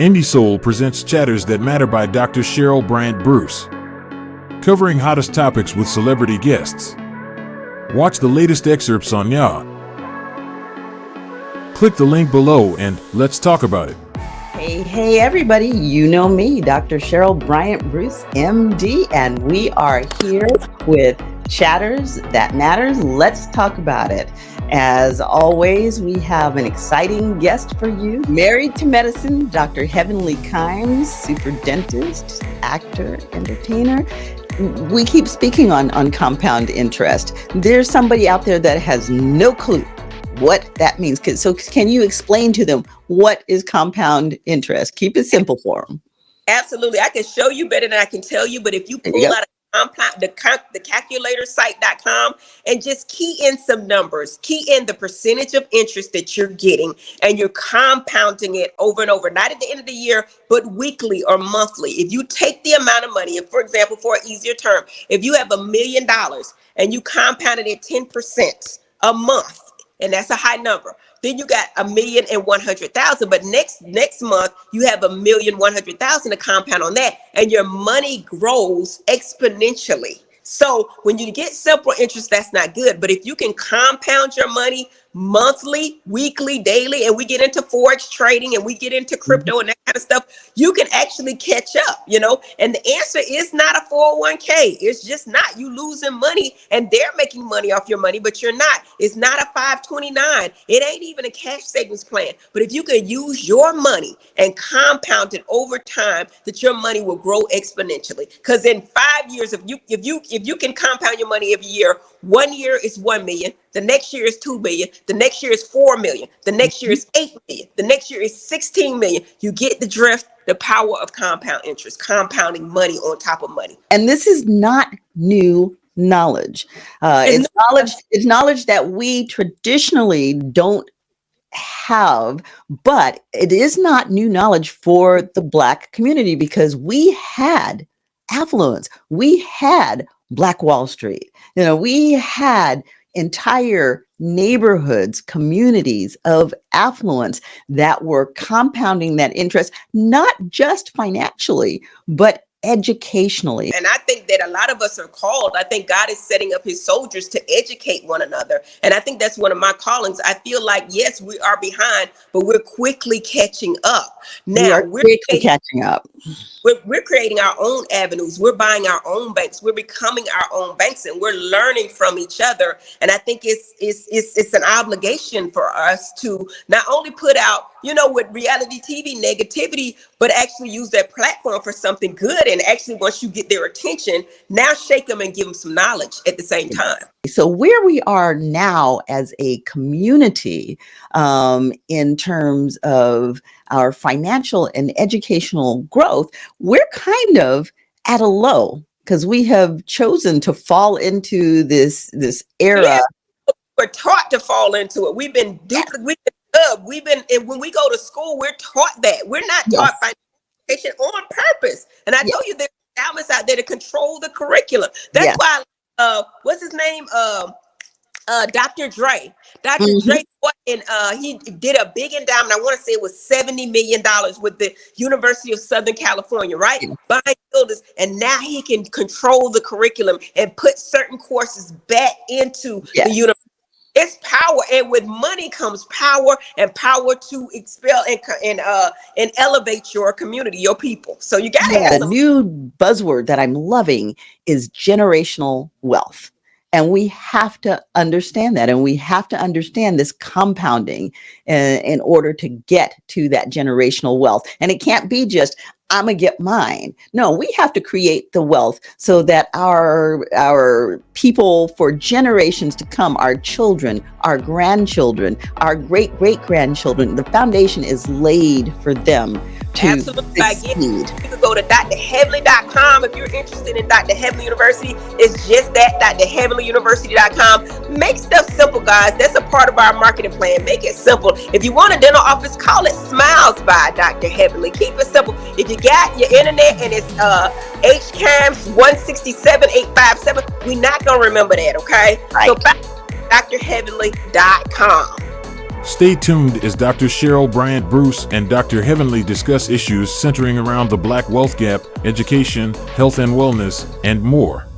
IndieSole presents Chatters That Matter by Dr. Cheryl BryantBruce, covering hottest topics with celebrity guests. Watch the latest excerpts on Ya. Click the link below and let's talk about it. Hey, everybody. You know me, Dr. Cheryl BryantBruce, MD, and we are here with Chatters That Matters. Let's talk about it. As always, we have an exciting guest for you. Married to medicine, Dr. Heavenly Kimes, super dentist, actor, entertainer. We keep speaking on compound interest. There's somebody out there that has no clue what that means. So can you explain to them what is compound interest? Keep it simple for them. Absolutely. I can show you better than I can tell you, but if you pull out the calculator site.com and just key in some numbers, key in the percentage of interest that you're getting, and you're compounding it over and over, not at the end of the year, but weekly or monthly. If you take the amount of money, if, for example, for an easier term, if you have $1 million and you compound it at 10% a month, and that's a high number, then you got 1,100,000. But next month you have 1,100,000 to compound on that, and your money grows exponentially. So when you get simple interest, that's not good. But if you can compound your money monthly, weekly, daily, and we get into Forex trading and we get into crypto and that kind of stuff, you can actually catch up, and the answer is not a 401k. It's just not. You losing money and they're making money off your money, but you're not. It's not a 529. It ain't even a cash savings plan. But if you can use your money and compound it over time, that your money will grow exponentially. Because in 5 years, if you can compound your money every year, 1 year is 1 million. The next year is 2 million. The next year is 4 million. The next year is 8 million. The next year is 16 million. You get the drift, the power of compound interest, compounding money on top of money. And this is not new knowledge. It's knowledge that we traditionally don't have, but it is not new knowledge for the Black community, because we had affluence. We had Black Wall Street. We had entire neighborhoods, communities of affluence that were compounding that interest, not just financially, but educationally. And I think that a lot of us are called. I think God is setting up his soldiers to educate one another. And I think that's one of my callings. I feel like, yes, we are behind, but we're quickly catching up. Now we're quickly catching up. We're creating our own avenues. We're buying our own banks. We're becoming our own banks, and we're learning from each other. And I think it's an obligation for us to not only put out, with reality TV negativity, but actually use that platform for something good. And actually, once you get their attention, now shake them and give them some knowledge at the same time. So where we are now as a community, in terms of our financial and educational growth, we're kind of at a low, because we have chosen to fall into this era. Yeah, we're taught to fall into it. We've been and when we go to school, we're taught that. We're not taught financial education on purpose. And I told you there's elements out there to control the curriculum. That's why what's his name? Dr. Dre. Dr. Dre, and he did a big endowment. I want to say it was $70 million with the University of Southern California, right? Buying buildings, and now he can control the curriculum and put certain courses back into the university. It's power, and with money comes power, and power to expel and elevate your community, your people. So you got to have a new buzzword that I'm loving is generational wealth. And we have to understand that. And we have to understand this compounding in order to get to that generational wealth. And it can't be just, I'm going to get mine. No, we have to create the wealth so that our people for generations to come, our children, our grandchildren, our great-great-grandchildren, the foundation is laid for them to succeed. You can go to drheavenly.com if you're interested in Dr. Heavenly University. It's just that, drheavenlyuniversity.com. Make stuff simple, guys. That's a part of our marketing plan. Make it simple. If you want a dental office, call it Smiles by Dr. Heavenly. Keep it simple. If you got your internet and it's HCAMS 167857, we're not going to remember that, okay? Right. So back to drheavenly.com. Stay tuned as Dr. Cheryl BryantBruce and Dr. Heavenly discuss issues centering around the Black wealth gap, education, health and wellness, and more.